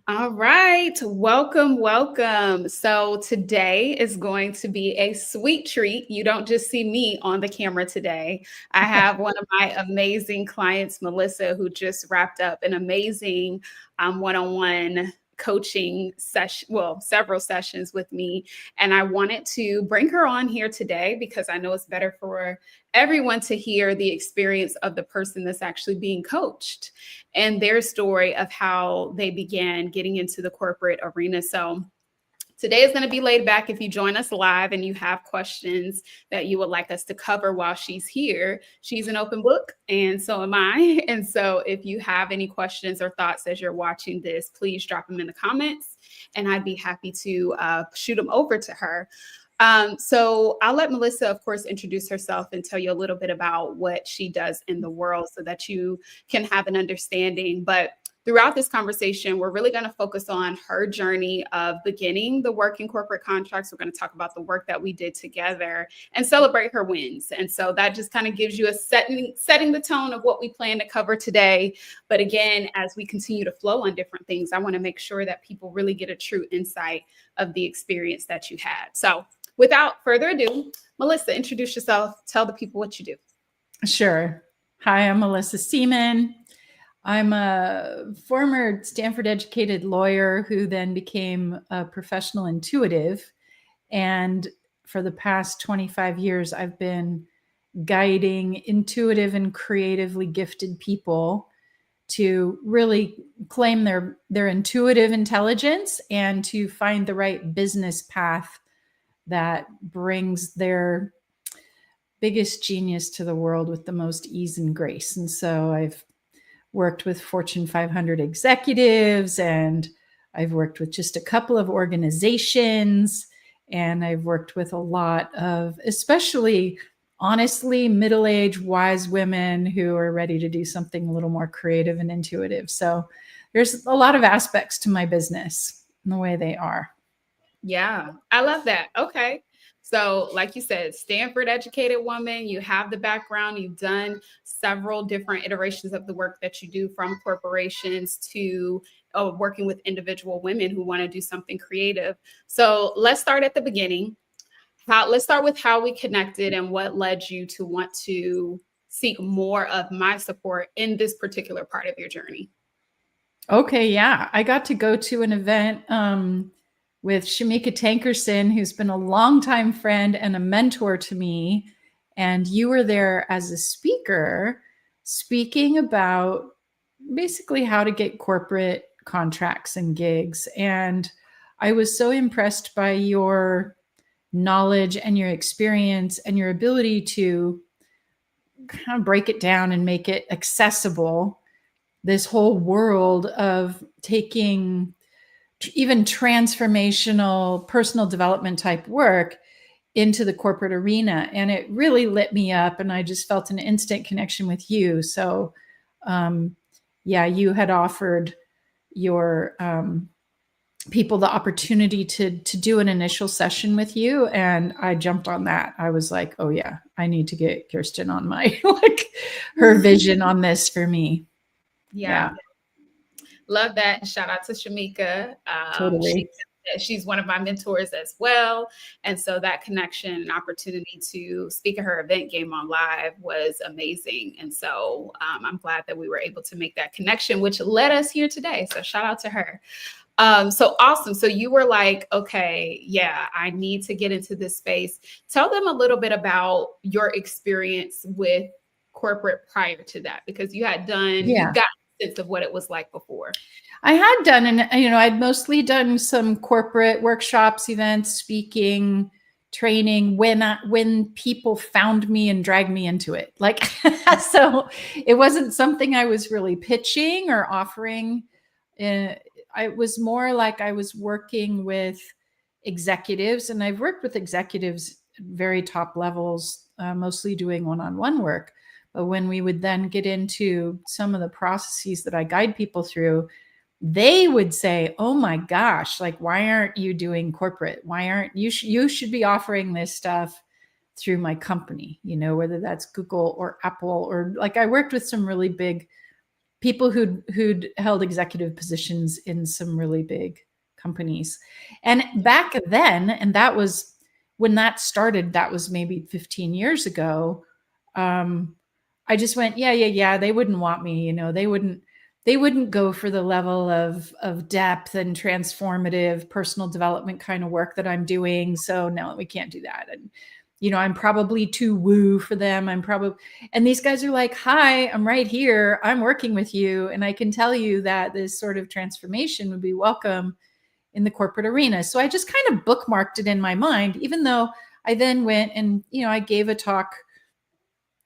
All right, welcome, welcome. So today is going to be a sweet treat. You don't just see me on the camera today. I have one of my amazing clients, Melissa, who just wrapped up an amazing one-on-one coaching session, well, several sessions with me. And I wanted to bring her on here today because I know it's better for everyone to hear the experience of the person that's actually being coached and their story of how they began getting into the corporate arena. So today is going to be laid back. If you join us live and you have questions that you would like us to cover while she's here, she's an open book, and so am I. And so if you have any questions or thoughts as you're watching this, please drop them in the comments, and I'd be happy to shoot them over to her. So I'll let Melissa, of course, introduce herself and tell you a little bit about what she does in the world so that you can have an understanding. But throughout this conversation, we're really going to focus on her journey of beginning the work in corporate contracts. We're going to talk about the work that we did together and celebrate her wins. And so that just kind of gives you a setting the tone of what we plan to cover today. But again, as we continue to flow on different things, I want to make sure that people really get a true insight of the experience that you had. So without further ado, Melissa, introduce yourself. Tell the people what you do. Sure. Hi, I'm Melissa Seaman. I'm a former Stanford educated lawyer who then became a professional intuitive. And for the past 25 years, I've been guiding intuitive and creatively gifted people to really claim their intuitive intelligence and to find the right business path that brings their biggest genius to the world with the most ease and grace. And so I've worked with Fortune 500 executives, and I've worked with just a couple of organizations, and I've worked with a lot of, especially honestly, middle-aged wise women who are ready to do something a little more creative and intuitive. So there's a lot of aspects to my business and the way they are. Yeah, I love that. Okay. So, like you said, Stanford educated woman, you have the background, you've done several different iterations of the work that you do from corporations to working with individual women who want to do something creative. So, let's start at the beginning. Let's start with how we connected and what led you to want to seek more of my support in this particular part of your journey. Okay, yeah. I got to go to an event with Shamika Tankerson, who's been a longtime friend and a mentor to me. And you were there as a speaker, speaking about basically how to get corporate contracts and gigs. And I was so impressed by your knowledge and your experience and your ability to kind of break it down and make it accessible, this whole world of taking even transformational personal development type work into the corporate arena. And it really lit me up, and I just felt an instant connection with you. So yeah, you had offered your people the opportunity to do an initial session with you, and I jumped on that. I was like, oh yeah, I need to get Kirsten on my like her vision on this for me. Yeah. Yeah, Love that. Shout out to Shamika. totally. She's one of my mentors as well. And so that connection and opportunity to speak at her event Game On Live was amazing. And so I'm glad that we were able to make that connection, which led us here today. So shout out to her. So awesome. So you were like, okay, yeah, I need to get into this space. Tell them a little bit about your experience with corporate prior to that, because you've Yeah. got a sense of what it was like before. I had done, and I'd mostly done some corporate workshops, events, speaking, training when people found me and dragged me into it. Like, so it wasn't something I was really pitching or offering. I was more like I was working with executives, and I've worked with executives at very top levels, mostly doing one-on-one work. But when we would then get into some of the processes that I guide people through, they would say, oh my gosh, like, why aren't you doing corporate? Why aren't you, you should be offering this stuff through my company, whether that's Google or Apple, or like I worked with some really big people who'd held executive positions in some really big companies. And back then, and that was when that started, that was maybe 15 years ago. I just went, yeah, they wouldn't want me, they wouldn't go for the level of depth and transformative personal development kind of work that I'm doing. So no, we can't do that. And I'm probably too woo for them. And these guys are like, hi, I'm right here. I'm working with you. And I can tell you that this sort of transformation would be welcome in the corporate arena. So I just kind of bookmarked it in my mind, even though I then went and, I gave a talk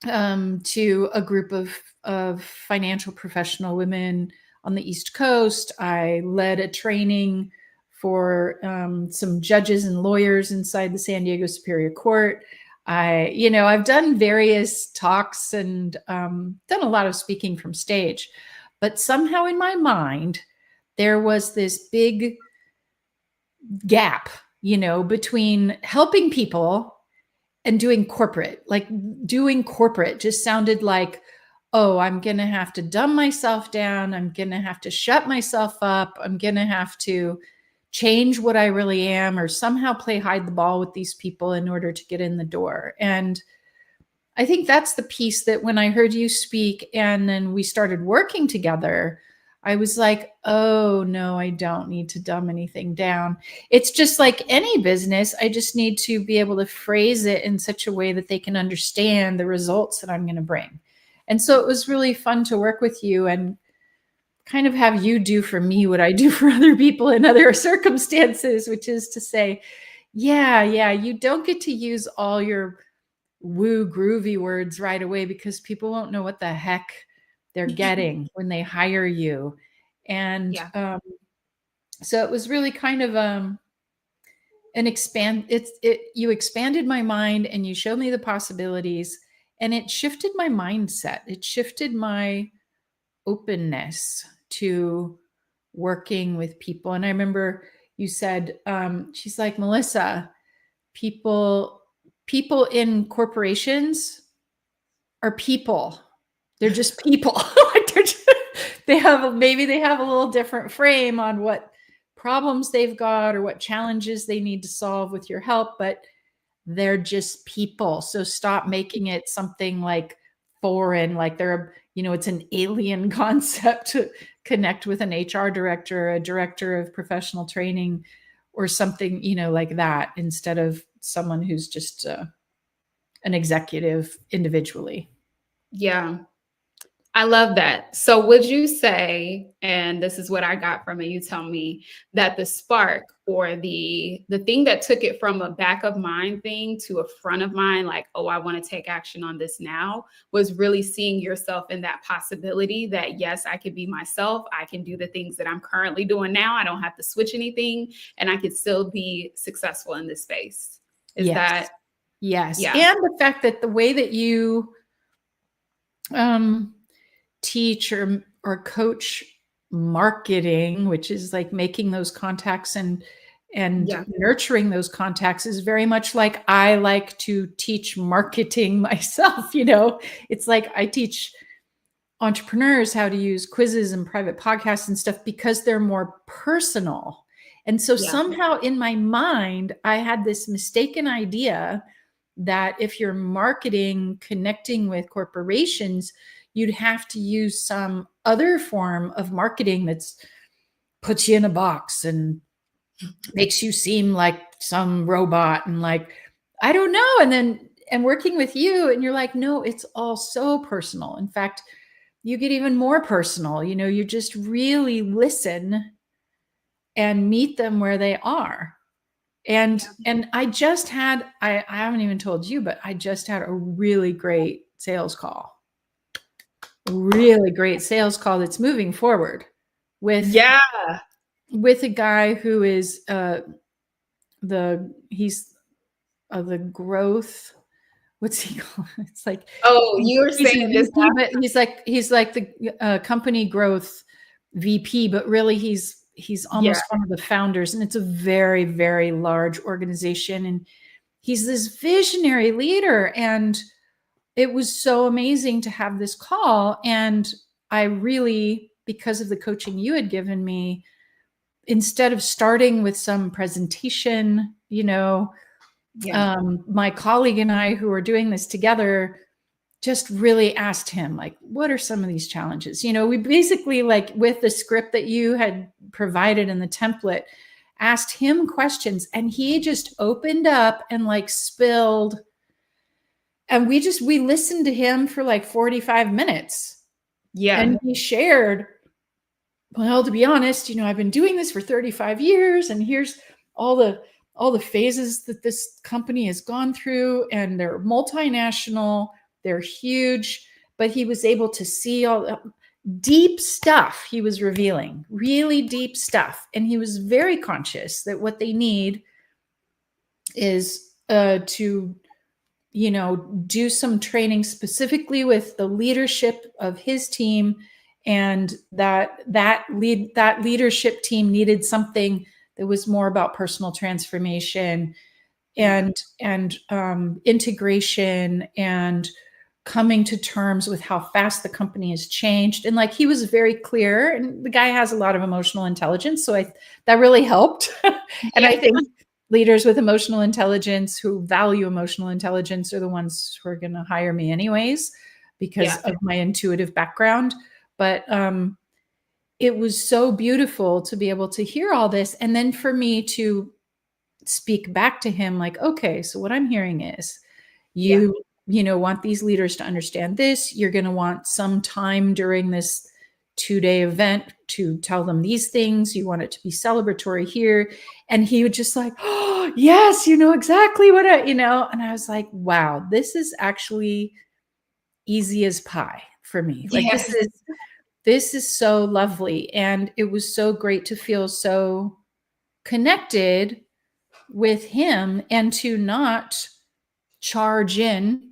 to a group of financial professional women on the East Coast. I led a training for some judges and lawyers inside the San Diego Superior Court. I've done various talks and done a lot of speaking from stage, but somehow in my mind, there was this big gap, between helping people and doing corporate. Like doing corporate just sounded like, oh, I'm going to have to dumb myself down. I'm going to have to shut myself up. I'm going to have to change what I really am, or somehow play hide the ball with these people in order to get in the door. And I think that's the piece that when I heard you speak and then we started working together, I was like, oh no, I don't need to dumb anything down. It's just like any business. I just need to be able to phrase it in such a way that they can understand the results that I'm going to bring. And so it was really fun to work with you and kind of have you do for me what I do for other people in other circumstances, which is to say, yeah, you don't get to use all your woo groovy words right away because people won't know what the heck they're getting when they hire you. And so it was really kind of you expanded my mind and you showed me the possibilities, and it shifted my mindset. It shifted my openness to working with people. And I remember you said, she's like, Melissa, people in corporations are people. They're just people. Like they have a little different frame on what problems they've got or what challenges they need to solve with your help, but they're just people. So stop making it something like foreign, like they're, it's an alien concept to connect with an HR director, a director of professional training, or something, like that, instead of someone who's just an executive individually. Yeah. I love that. So would you say, and this is what I got from it, you tell me, that the spark or the thing that took it from a back of mind thing to a front of mind, like, oh, I want to take action on this now, was really seeing yourself in that possibility that, yes, I could be myself. I can do the things that I'm currently doing now. I don't have to switch anything, and I could still be successful in this space. Is that? Yes. Yeah. And the fact that the way that you teach or coach marketing, which is like making those contacts and nurturing those contacts, is very much like I like to teach marketing myself. It's like I teach entrepreneurs how to use quizzes and private podcasts and stuff because they're more personal. And so somehow in my mind, I had this mistaken idea that if you're marketing, connecting with corporations, you'd have to use some other form of marketing that's puts you in a box and makes you seem like some robot and like, I don't know. And working with you, and you're like, no, it's all so personal. In fact, you get even more personal. You just really listen and meet them where they are. And I just had, I haven't even told you, but I just had a really great sales call. Really great sales call that's moving forward with a guy who is he's the growth. What's he called? It's like, oh, you were saying this, but he's like the company growth VP, but really he's almost one of the founders, and it's a very, very large organization, and he's this visionary leader. And it was so amazing to have this call. And I really, because of the coaching you had given me, instead of starting with some presentation, Yeah. my colleague and I who are doing this together just really asked him, like, what are some of these challenges? We basically, like, with the script that you had provided in the template, asked him questions, and he just opened up and like spilled, and we listened to him for like 45 minutes, Yeah. and he shared, well, to be honest, I've been doing this for 35 years, and here's all the phases that this company has gone through, and they're multinational, they're huge, but he was able to see all the deep stuff he was revealing, really deep stuff. And he was very conscious that what they need is to do some training specifically with the leadership of his team, and that leadership team needed something that was more about personal transformation Yeah. and integration and coming to terms with how fast the company has changed. And like, he was very clear, and the guy has a lot of emotional intelligence, so that really helped. And I Yeah. think leaders with emotional intelligence who value emotional intelligence are the ones who are going to hire me anyways, because Yeah. of my intuitive background. But it was so beautiful to be able to hear all this, and then for me to speak back to him like, okay, so what I'm hearing is Yeah. you want these leaders to understand this. You're going to want some time during this 2-day event to tell them these things. You want it to be celebratory here. And he would just like, oh, yes, you know exactly what and I was like, wow, this is actually easy as pie for me. Like, Yes. this is so lovely. And it was so great to feel so connected with him and to not charge in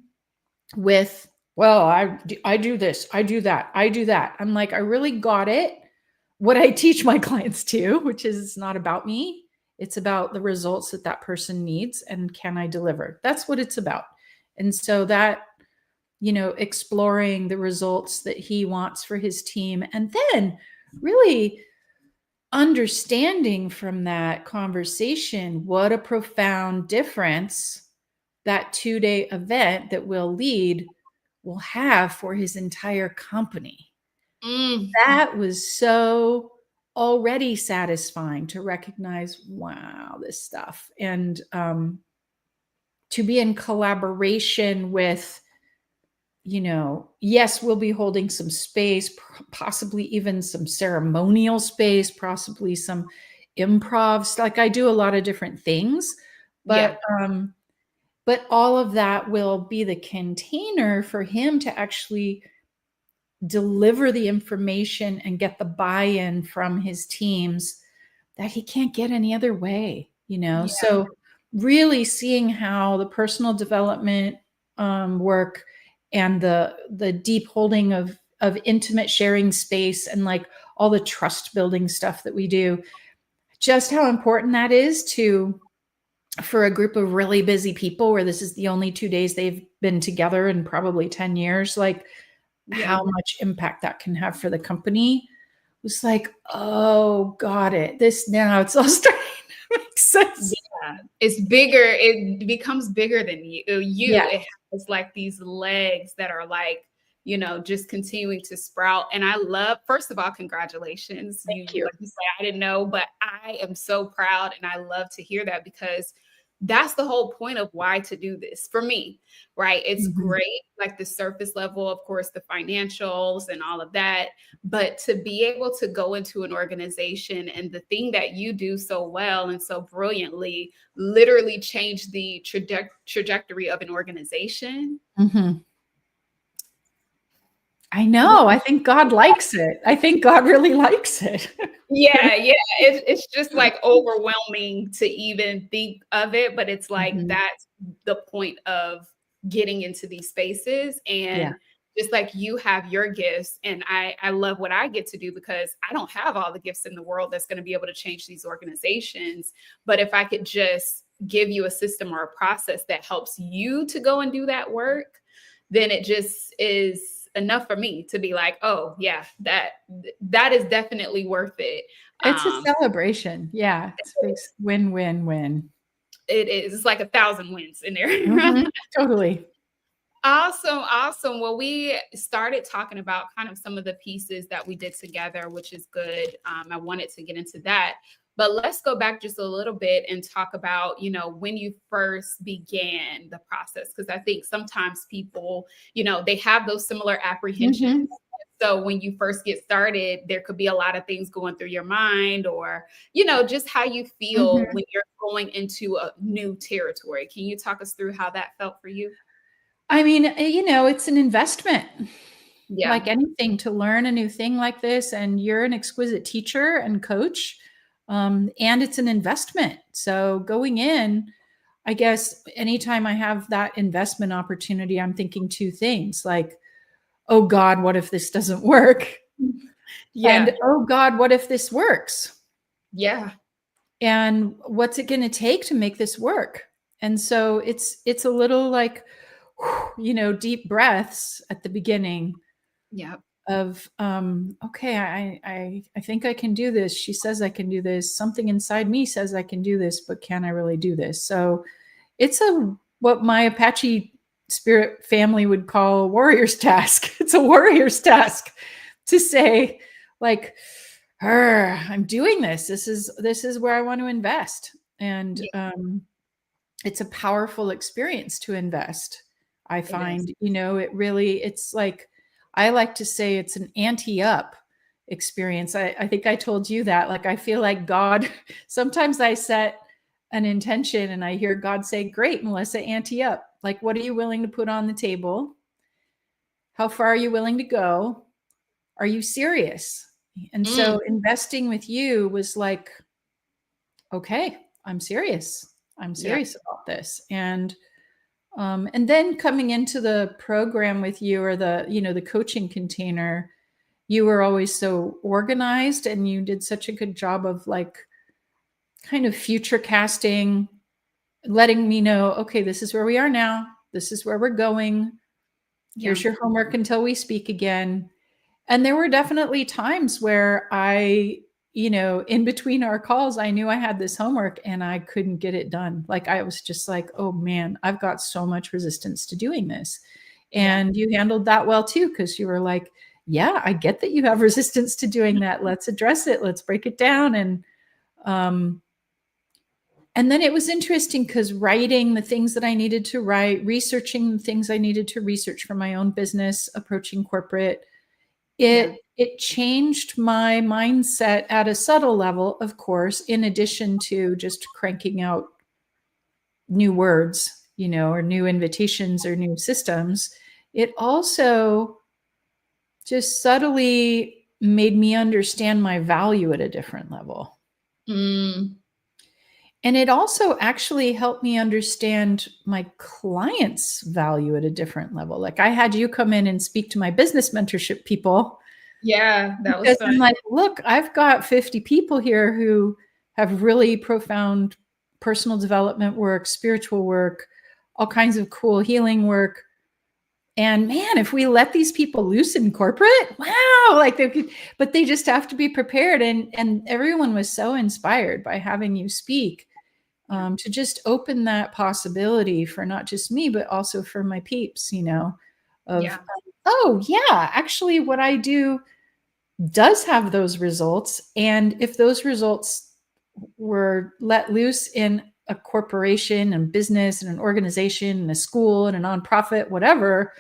with, well, I do this, I do that, I do that. I'm like, I really got it. What I teach my clients to, which is, it's not about me. It's about the results that person needs, and can I deliver? That's what it's about. And so that, exploring the results that he wants for his team, and then really understanding from that conversation what a profound difference that 2-day event that will lead will have for his entire company. Mm. That was so already satisfying to recognize, wow, this stuff. And to be in collaboration with, yes, we'll be holding some space, possibly even some ceremonial space, possibly some improv. Like, I do a lot of different things, Yeah. but all of that will be the container for him to actually deliver the information and get the buy-in from his teams that he can't get any other way, Yeah. So really seeing how the personal development work and the deep holding of intimate sharing space, and like all the trust building stuff that we do, just how important that is to for a group of really busy people where this is the only 2 days they've been together in probably 10 years, like Yeah. how much impact that can have for the company. Was like, oh, got it. This now it's all starting to make sense. Yeah. It's bigger. It becomes bigger than you. Yeah. It has like these legs that are like, just continuing to sprout. And I love, first of all, congratulations. Thank you. Like you say, I didn't know, but I am so proud. And I love to hear that, because that's the whole point of why to do this for me, right? It's Mhm. great, like the surface level, of course, the financials and all of that. But to be able to go into an organization, and the thing that you do so well and so brilliantly, literally change the trajectory of an organization. Mhm. I know. I think God likes it. I think God really likes it. Yeah, yeah. It's just like overwhelming to even think of it, but it's like Mhm. that's the point of getting into these spaces. Yeah. And just like you have your gifts, and I love what I get to do, because I don't have all the gifts in the world that's going to be able to change these organizations. But if I could just give you a system or a process that helps you to go and do that work, then it just is enough for me to be like, oh yeah, that is definitely worth it. It's a Um, celebration. Yeah. It's a big win, win, win. it is. It's like 1,000 wins in there. Mhm. Totally. Awesome, awesome. Well, we started talking about kind of some of the pieces that we did together, which is good. I wanted to get into that, but let's go back just a little bit and talk about, when you first began the process, because I think sometimes people, they have those similar apprehensions. Mhm. So when you first get started, there could be a lot of things going through your mind, or, just how you feel Mhm. when you're going into a new territory. Can you talk us through how that felt for you? I mean, it's an investment Yeah. like anything to learn a new thing like this. And you're an exquisite teacher and coach. And it's an investment. So going in, I guess anytime I have that investment opportunity, I'm thinking two things like, oh God, what if this doesn't work? And Yeah. oh God, what if this works? Yeah. And what's it going to take to make this work? And so it's a little like, deep breaths at the beginning Yeah. of okay, I think I can do this. She says I can do this. Something inside me says I can do this, but can I really do this? So it's a what my Apache spirit family would call a warrior's task. It's a warrior's task to say, like, I'm doing this. This is where I want to invest. And Yeah. it's a powerful experience to invest. I It is. find, it's like, I like to say it's an anti-up experience. I think I told you that. Like, I feel like God, sometimes I set an intention and I hear God say, great, Melissa, ante up. Like, what are you willing to put on the table? How far are you willing to go? Are you serious? And Mm, so investing with you was like, okay, I'm serious. I'm yeah. serious about this. And then coming into the program with you, or the coaching container, you were always so organized and you did such a good job of like kind of future casting, letting me know, okay, this is where we are now. This is where we're going. Yeah. Here's your homework until we speak again. And there were definitely times where in between our calls, I knew I had this homework and I couldn't get it done. Like, I was just like, oh man, I've got so much resistance to doing this. Yeah. And you handled that well too, because you were like, yeah, I get that you have resistance to doing that. Let's address it. Let's break it down. Um, and then it was interesting because writing the things that I needed to write, researching the things I needed to research for my own business, approaching corporate, Yeah. it changed my mindset at a subtle level, of course, in addition to just cranking out new words, or new invitations or new systems. It also just subtly made me understand my value at a different level. Mm, And it also actually helped me understand my clients' value at a different level. Like, I had you come in and speak to my business mentorship people yeah. That was because fun. I'm like, look, I've got 50 people here who have really profound personal development work, spiritual work, all kinds of cool healing work. And man, if we let these people loose in corporate, wow, like they could, but they just have to be prepared. And everyone was so inspired by having you speak, Yeah. to just open that possibility for not just me, but also for my peeps, of, Yeah. oh yeah, actually what I do does have those results. And if those results were let loose in a corporation and business and an organization and a school and a nonprofit, whatever,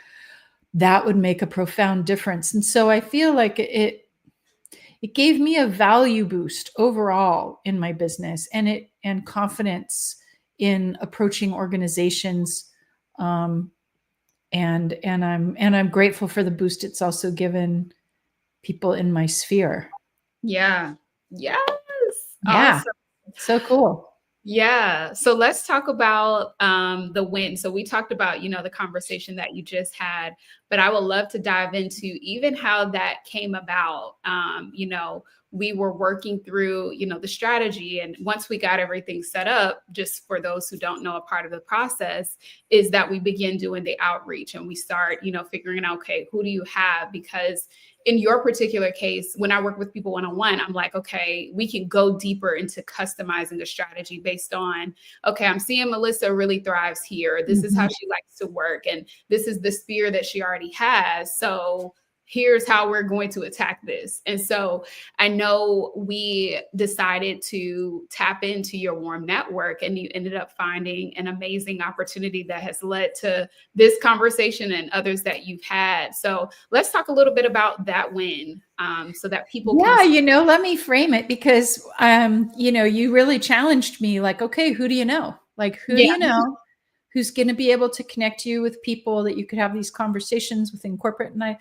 that would make a profound difference. And so I feel like it gave me a value boost overall in my business, and confidence in approaching organizations. Um, and I'm grateful for the boost it's also given people in my sphere. Yeah. Yes. Yeah, Awesome. so cool. Yeah. So let's talk about the win. So we talked about, the conversation that you just had, but I would love to dive into even how that came about. We were working through, the strategy. And once we got everything set up, just for those who don't know, a part of the process is that we begin doing the outreach and we start, figuring out, okay, who do you have? Because in your particular case, when I work with people one-on-one, I'm like, okay, we can go deeper into customizing a strategy based on, okay, I'm seeing Melissa really thrives here. This is how Mhm. she likes to work. And this is the spear that she already has. So here's how we're going to attack this. And so I know we decided to tap into your warm network, and you ended up finding an amazing opportunity that has led to this conversation and others that you've had. So let's talk a little bit about that win, so that people can Yeah, see. let me frame it because you really challenged me like, okay, who do you know? Like, who do Yeah. you know who's going to be able to connect you with people that you could have these conversations within corporate? And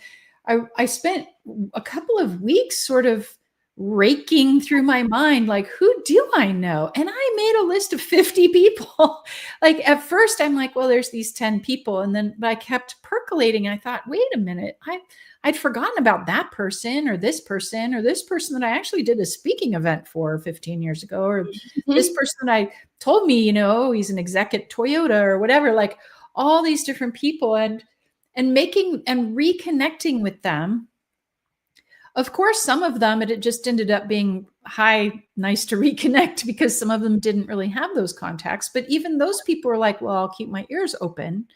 I spent a couple of weeks sort of raking through my mind, like, who do I know? And I made a list of 50 people. Like, at first I'm like, well, there's these 10 people. And then I kept percolating. I thought, wait a minute, I'd forgotten about that person or this person or this person that I actually did a speaking event for 15 years ago, or this Mhm. person that I told me, he's an exec at Toyota or whatever, like all these different people, and making and reconnecting with them. Of course, some of them, it just ended up being, hi, nice to reconnect, because some of them didn't really have those contacts. But even those people were like, well, I'll keep my ears open.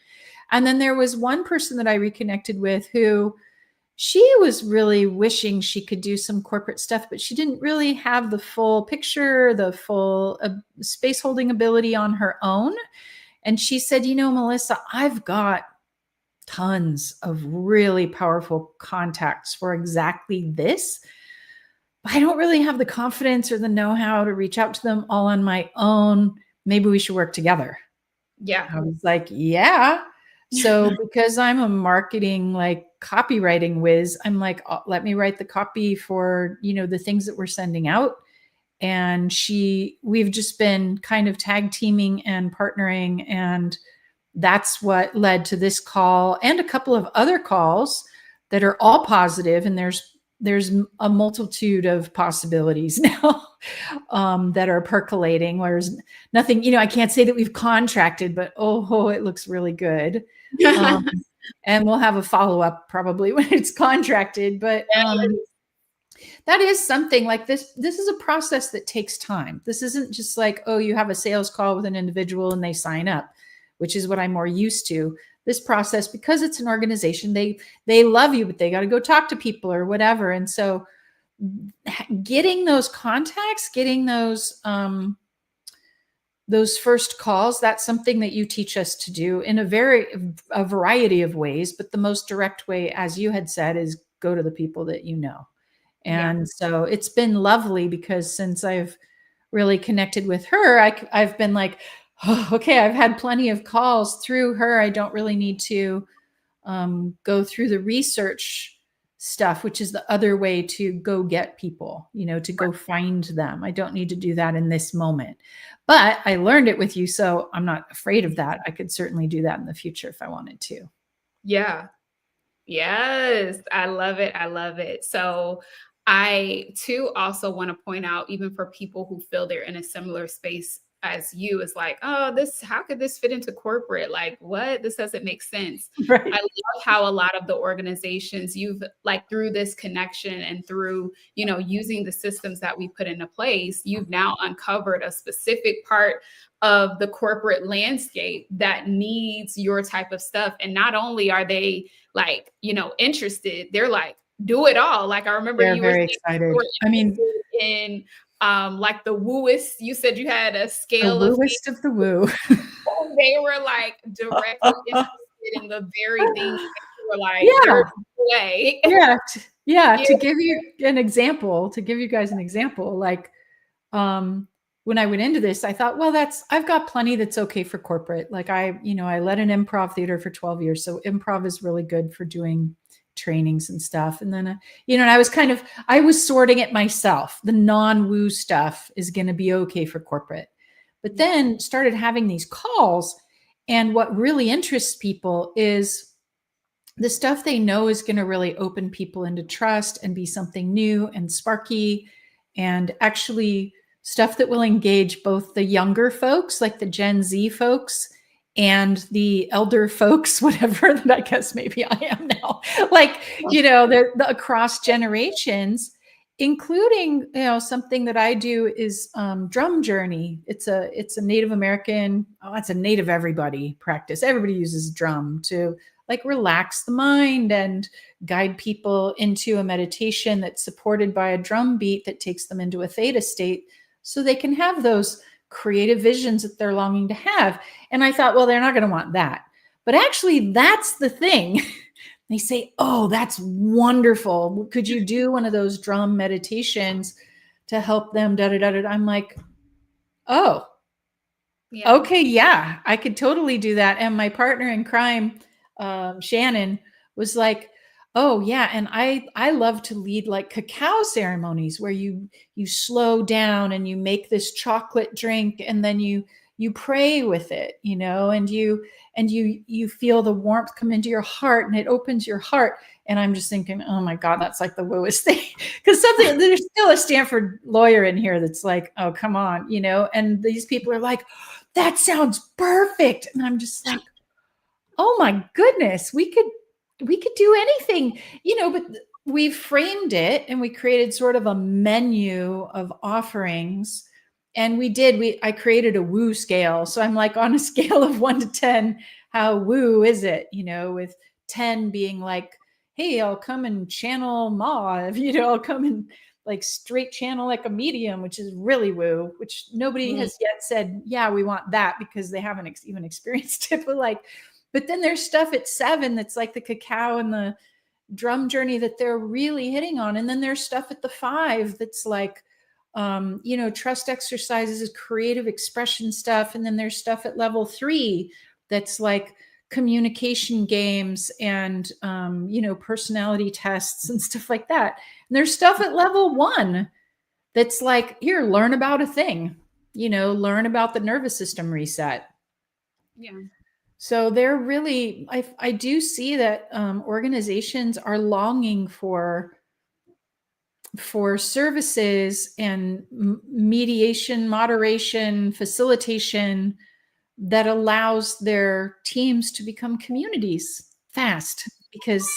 And then there was one person that I reconnected with who, she was really wishing she could do some corporate stuff, but she didn't really have the full picture, the full space holding ability on her own. And she said, Melissa, I've got tons of really powerful contacts for exactly this. But I don't really have the confidence or the know-how to reach out to them all on my own. Maybe we should work together. Yeah. I was like, yeah. So because I'm a marketing, like, copywriting whiz, I'm like, let me write the copy for, the things that we're sending out. And we've just been kind of tag teaming and partnering. And that's what led to this call and a couple of other calls that are all positive. And there's a multitude of possibilities now, that are percolating. Whereas nothing, I can't say that we've contracted, but it looks really good. Um, and we'll have a follow up probably when it's contracted. But that is something like this. This is a process that takes time. This isn't just like, oh, you have a sales call with an individual and they sign up, which is what I'm more used to. This process, because it's an organization, they love you, but they got to go talk to people or whatever. And so getting those contacts, getting those first calls, that's something that you teach us to do in a variety of ways. But the most direct way, as you had said, is go to the people that you know. Yeah. And so it's been lovely, because since I've really connected with her, I've been like, oh, okay, I've had plenty of calls through her. I don't really need to go through the research stuff, which is the other way to go get people, to go find them. I don't need to do that in this moment. But I learned it with you, so I'm not afraid of that. I could certainly do that in the future if I wanted to. Yeah. Yes, I love it. I love it. So I too also want to point out, even for people who feel they're in a similar space as you, is like, oh, how could this fit into corporate? Like, what? This doesn't make sense. Right. I love how a lot of the organizations you've, like, through this connection and through, using the systems that we put into place, you've now uncovered a specific part of the corporate landscape that needs your type of stuff. And not only are they, like, interested, they're like, do it all. Like, I remember They're you were very saying you excited. were I mean, interested in like the wooist. You said you had a the scale of things. wooest of the woo. They were like directly interested in the very things that you were like, Yeah. there's no way. Yeah. Yeah. Yeah. To give you an example, to give you guys an example, like, when I went into this, I thought, well, I've got plenty that's okay for corporate. Like, I led an improv theater for 12 years. So improv is really good for doing trainings and stuff. And then, and I was sorting it myself. The non-woo stuff is going to be okay for corporate. but then started having these calls. And what really interests people is the stuff they know is going to really open people into trust and be something new and sparky, and actually stuff that will engage both the younger folks, like the Gen Z folks, and the elder folks, whatever that I guess maybe I am now, like, the across generations, including, something that I do is drum journey. It's a Native American, it's a Native everybody practice. Everybody uses drum to like relax the mind and guide people into a meditation that's supported by a drum beat that takes them into a theta state so they can have those creative visions that they're longing to have. And I thought, well, they're not going to want that. But actually, that's the thing. They say, oh, that's wonderful. Could you do one of those drum meditations to help them? Da, da, da, da. I'm like, oh, Yeah. okay, yeah, I could totally do that. And my partner in crime, Shannon, was like, oh yeah, and I love to lead like cacao ceremonies where you slow down and you make this chocolate drink, and then you pray with it, and you feel the warmth come into your heart, and it opens your heart. And I'm just thinking, oh my God, that's like the wooest thing. Because there's still a Stanford lawyer in here that's like, oh, come on, and these people are like, that sounds perfect. And I'm just like, oh my goodness, we could do anything, but we framed it and we created sort of a menu of offerings. And I created a woo scale. So I'm like, on a scale of 1 to 10, how woo is it? With 10 being like, hey, I'll come and channel Mauve, I'll come and like straight channel like a medium, which is really woo, which nobody has yet said, yeah, we want that, because they haven't even experienced it. But then there's stuff at 7 that's like the cacao and the drum journey that they're really hitting on. And then there's stuff at the 5 that's like, trust exercises, creative expression stuff. And then there's stuff at level 3 that's like communication games and, personality tests and stuff like that. And there's stuff at level 1 that's like, here, learn about a thing, learn about the nervous system reset. Yeah. So they're really, I do see that organizations are longing for services and mediation, moderation, facilitation that allows their teams to become communities fast, because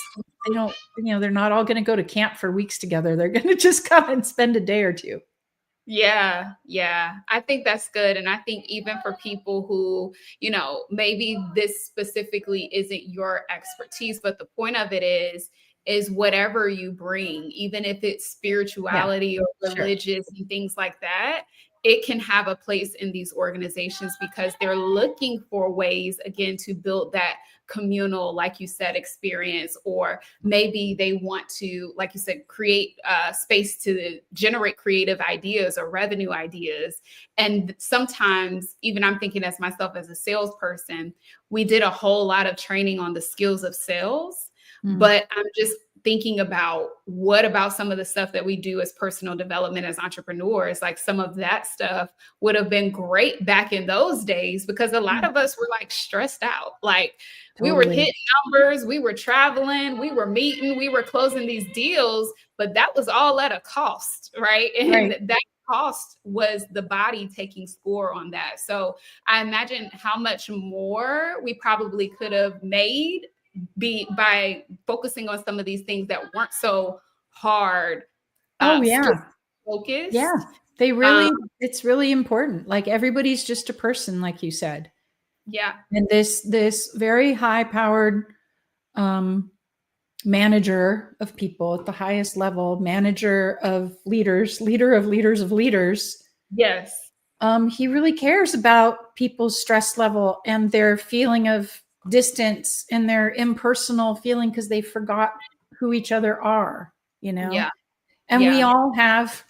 they don't, they're not all going to go to camp for weeks together. They're going to just come and spend a day or two. Yeah, yeah. I think that's good. And I think even for people who, maybe this specifically isn't your expertise, but the point of it is whatever you bring, even if it's spirituality or religious and things like that, it can have a place in these organizations because they're looking for ways, again, to build that communal, like you said, experience, or maybe they want to, like you said, create space to generate creative ideas or revenue ideas. And sometimes, even I'm thinking as myself as a salesperson, we did a whole lot of training on the skills of sales, but I'm just thinking about what about some of the stuff that we do as personal development as entrepreneurs. Like some of that stuff would have been great back in those days because a lot of us were like stressed out. Like we were hitting numbers, we were traveling, we were meeting, we were closing these deals, but that was all at a cost, right? And that cost was the body taking score on that. So I imagine how much more we probably could have made by focusing on some of these things that weren't so hard. Focused. Yeah, they really, it's really important. Like everybody's just a person, like you said. Yeah. And this very high powered manager of people at the highest level, manager of leaders, leader of leaders of leaders. Yes. He really cares about people's stress level and their feeling of distance and their impersonal feeling because they forgot who each other are, Yeah. And we all have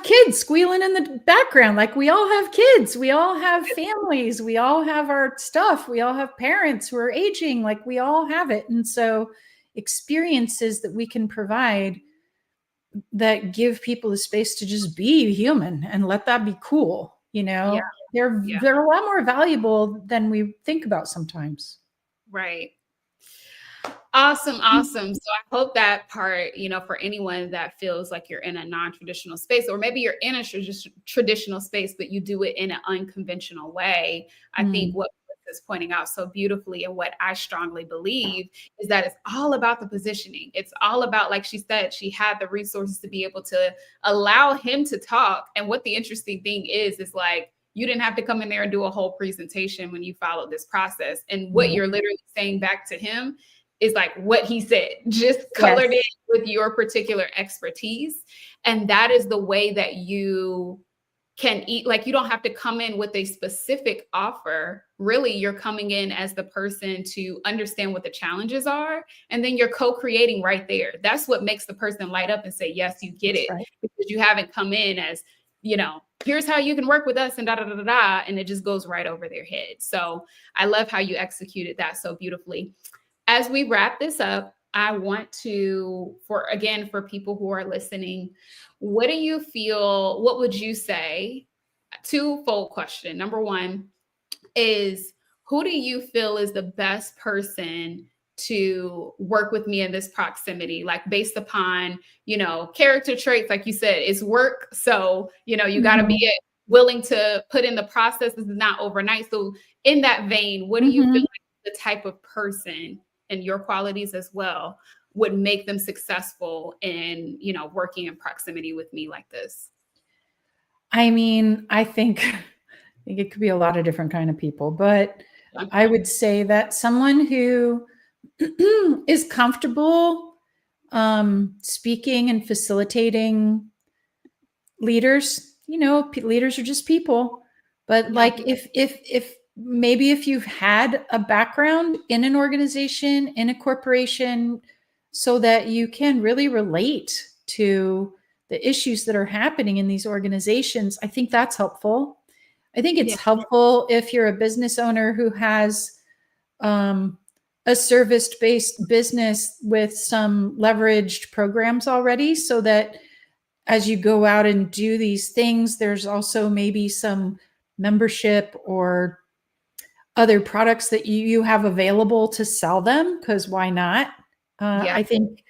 kids squealing in the background. Like we all have kids, we all have families, we all have our stuff, we all have parents who are aging, like we all have it. And so experiences that we can provide that give people the space to just be human and let that be cool. Yeah. They're Yeah. they're a lot more valuable than we think about sometimes. Right. Awesome, awesome. So I hope that part, for anyone that feels like you're in a non-traditional space, or maybe you're in a traditional space, but you do it in an unconventional way. I think Mm, what Chris is pointing out so beautifully, and what I strongly believe, is that it's all about the positioning. It's all about, like she said, she had the resources to be able to allow him to talk. And what the interesting thing is like, you didn't have to come in there and do a whole presentation when you followed this process. And what no. you're literally saying back to him is like what he said, just Yes, colored in with your particular expertise. And that is the way that you can eat. Like, you don't have to come in with a specific offer. Really, you're coming in as the person to understand what the challenges are. And then you're co-creating right there. That's what makes the person light up and say, yes, you get that's it. right. Because you haven't come in as, here's how you can work with us and da da da da da. And it just goes right over their head. So I love how you executed that so beautifully. As we wrap this up, I want to, for people who are listening, what would you say? Twofold question. Number one is, who do you feel is the best person to work with me in this proximity? Like, based upon, character traits, like you said, it's work. So, you got to be Mhm. willing to put in the process. This is not overnight. So in that vein, what do you feel Mhm. like the type of person, and your qualities as well, would make them successful in, working in proximity with me like this? I mean, I think it could be a lot of different kind of people, but Yeah. I would say that someone who is comfortable speaking and facilitating leaders. Leaders are just people, but Yeah. like if maybe if you've had a background in an organization, in a corporation, so that you can really relate to the issues that are happening in these organizations, I think that's helpful. I think Yeah. it's helpful if you're a business owner who has um, a service based business with some leveraged programs already, so that as you go out and do these things, there's also maybe some membership or other products that you have available to sell them, because why not? Yeah. I think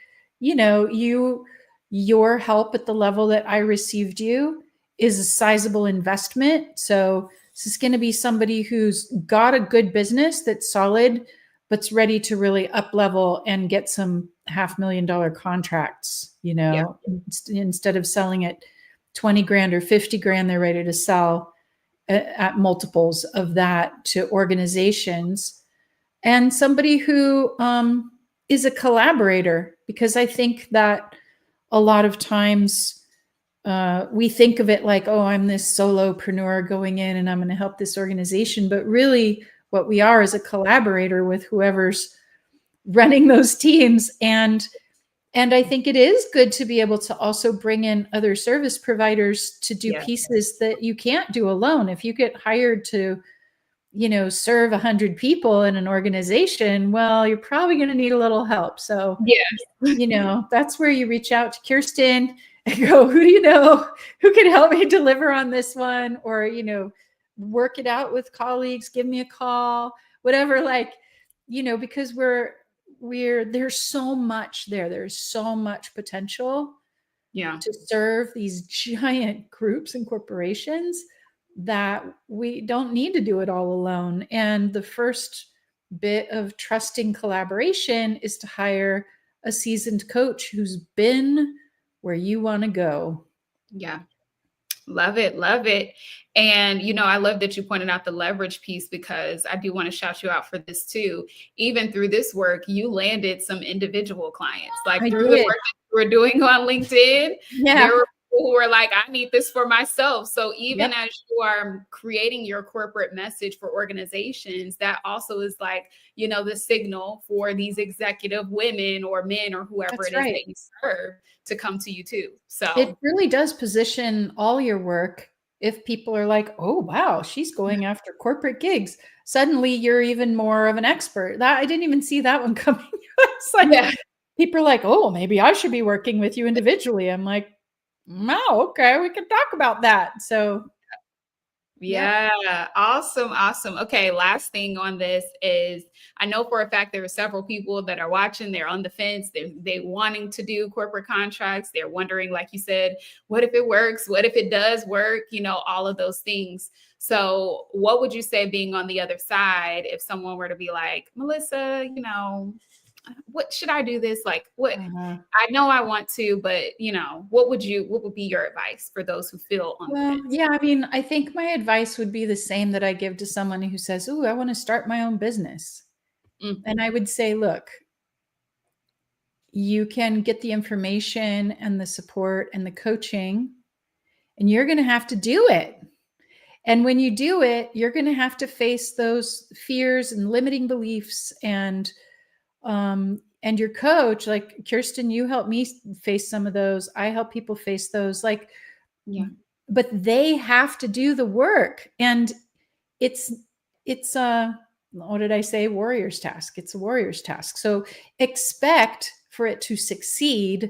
your help at the level that I received you is a sizable investment. So this is going to be somebody who's got a good business that's solid, but's ready to really up level and get some $500,000 contracts. Yeah. Instead of selling at 20 grand or 50 grand, they're ready to sell at multiples of that to organizations. And somebody who is a collaborator, because I think that a lot of times we think of it like, oh, I'm this solopreneur going in and I'm going to help this organization. But really, what we are is a collaborator with whoever's running those teams. And I think it is good to be able to also bring in other service providers to do Yeah. pieces that you can't do alone. If you get hired to, serve 100 people in an organization, well, you're probably going to need a little help. So, Yeah. that's where you reach out to Kirsten and go, who do you know who can help me deliver on this one? Or, work it out with colleagues, give me a call, whatever. Like, because there's so much there. There's so much potential Yeah. to serve these giant groups and corporations that we don't need to do it all alone. And the first bit of trusting collaboration is to hire a seasoned coach who's been where you want to go. Yeah. Love it. Love it. And, I love that you pointed out the leverage piece, because I do want to shout you out for this too. Even through this work, you landed some individual clients, like I through the work did. that you were doing on LinkedIn. There Yeah. were people who were like, I need this for myself. So even Yep. as you are creating your corporate message for organizations, that also is like, the signal for these executive women or men or whoever That's it is right. that you serve to come to you too. It So really does position all your work. If people are like, oh, wow, she's going after corporate gigs, suddenly you're even more of an expert. That I didn't even see that one coming. It's like, yeah. people are like, oh, maybe I should be working with you individually. I'm like, no, okay, we can talk about that. So, yep. Yeah, awesome, awesome. Okay, last thing on this is I know for a fact there are several people that are watching, they're on the fence, they wanting to do corporate contracts, they're wondering, like you said, what if it works? What if it does work? All of those things. So, what would you say being on the other side if someone were to be like, Melissa, what should I do this? Like, what Uh-huh. I know I want to, but what would be your advice for those who feel on the Well, fence? yeah, I mean, I think my advice would be the same that I give to someone who says, oh, I want to start my own business. Mm, And I would say, look, you can get the information and the support and the coaching, and you're going to have to do it. And when you do it, you're going to have to face those fears and limiting beliefs and your coach, like Kirsten, you help me face some of those. I help people face those. Like, yeah. but they have to do the work. And it's what did I say? Warrior's task. It's a warrior's task. So expect for it to succeed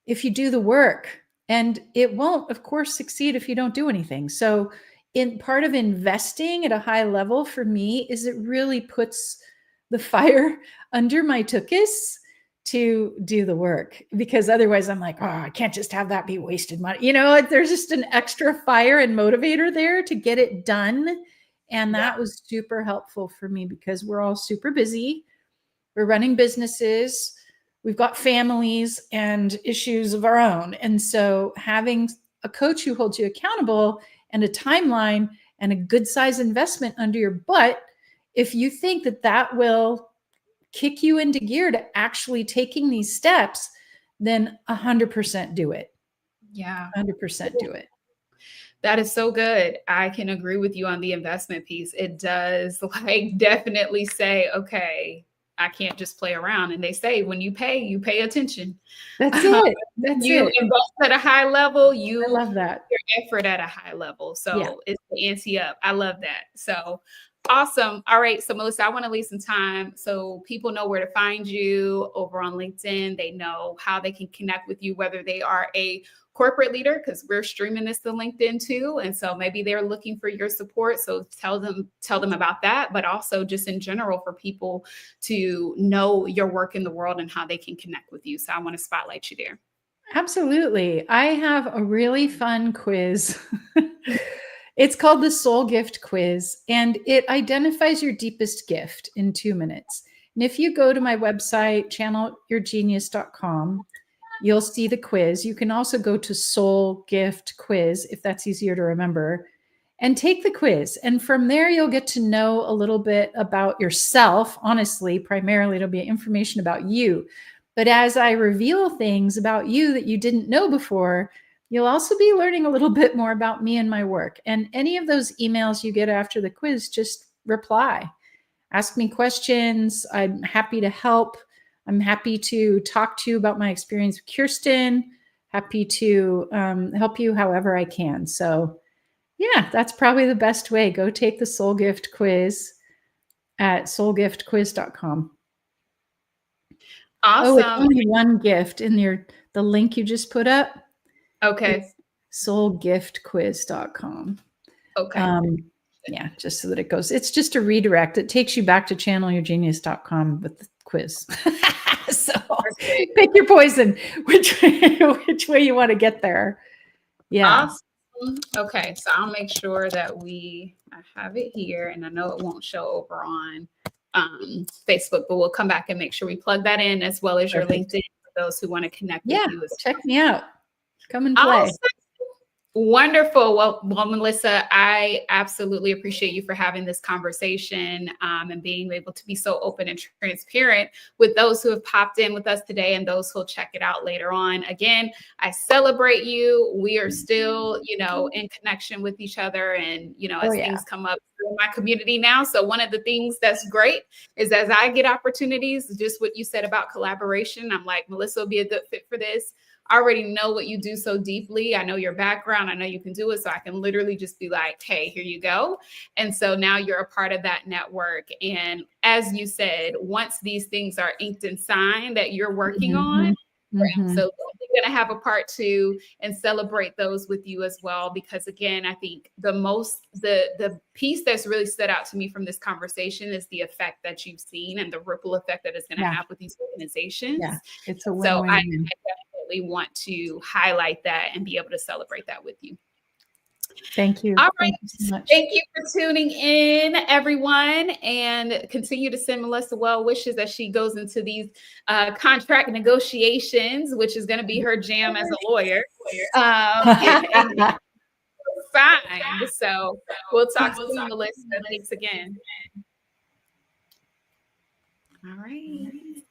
if you do the work. And it won't, of course, succeed if you don't do anything. So in part of investing at a high level for me is it really puts the fire under my tuchus to do the work, because otherwise I'm like, oh, I can't just have that be wasted money. There's just an extra fire and motivator there to get it done. And that was super helpful for me because we're all super busy. We're running businesses. We've got families and issues of our own. And so having a coach who holds you accountable and a timeline and a good size investment under your butt, if you think that that will kick you into gear to actually taking these steps, then 100% do it. Yeah. 100% do it. That is so good. I can agree with you on the investment piece. It does definitely say, okay, I can't just play around. And they say when you pay attention. That's it. That's you it. invest at a high level, I love that. your effort at a high level. So Yeah. it's the ante up. I love that. So awesome. All right. So Melissa, I want to leave some time so people know where to find you over on LinkedIn. They know how they can connect with you, whether they are a corporate leader, because we're streaming this to LinkedIn too. And so maybe they're looking for your support. So tell them about that, but also just in general for people to know your work in the world and how they can connect with you. So I want to spotlight you there. Absolutely. I have a really fun quiz. It's called the Soul Gift Quiz, and it identifies your deepest gift in 2 minutes. And if you go to my website, channelyourgenius.com, you'll see the quiz. You can also go to Soul Gift Quiz, if that's easier to remember, and take the quiz. And from there, you'll get to know a little bit about yourself. Honestly, primarily, it'll be information about you. But as I reveal things about you that you didn't know before, you'll also be learning a little bit more about me and my work. And any of those emails you get after the quiz, just reply. Ask me questions. I'm happy to help. I'm happy to talk to you about my experience with Kirsten. Happy to help you however I can. So yeah, that's probably the best way. Go take the Soul Gift Quiz at soulgiftquiz.com. Awesome. Oh, it's only one gift in the link you just put up. Okay. Soulgiftquiz.com. Okay. Yeah, just so that it goes. It's just a redirect. It takes you back to channelyourgenius.com with the quiz. So pick your poison, which way you want to get there. Yeah. Awesome. Okay, so I'll make sure that I have it here, and I know it won't show over on Facebook, but we'll come back and make sure we plug that in, as well as your LinkedIn for those who want to connect with you. Check me out. Come and play. Awesome. Wonderful. Well, Melissa, I absolutely appreciate you for having this conversation and being able to be so open and transparent with those who have popped in with us today and those who'll check it out later on. Again, I celebrate you. We are still, in connection with each other and, as things come up in my community now. So one of the things that's great is as I get opportunities, just what you said about collaboration, I'm like, Melissa will be a good fit for this. I already know what you do so deeply. I know your background. I know you can do it. So I can literally just be like, hey, here you go. And so now you're a part of that network. And as you said, once these things are inked and signed that you're working on, so we're going to have a part two and celebrate those with you as well. Because again, I think the piece that's really stood out to me from this conversation is the effect that you've seen and the ripple effect that it's going to have with these organizations. Yeah, it's a So win-win. I definitely want to highlight that and be able to celebrate that with you. Thank you. All right. Thank you so much. Thank you for tuning in, everyone, and continue to send Melissa well wishes as she goes into these contract negotiations, which is going to be her jam as a lawyer. And signed. So we'll talk soon, Melissa. Thanks again. All right.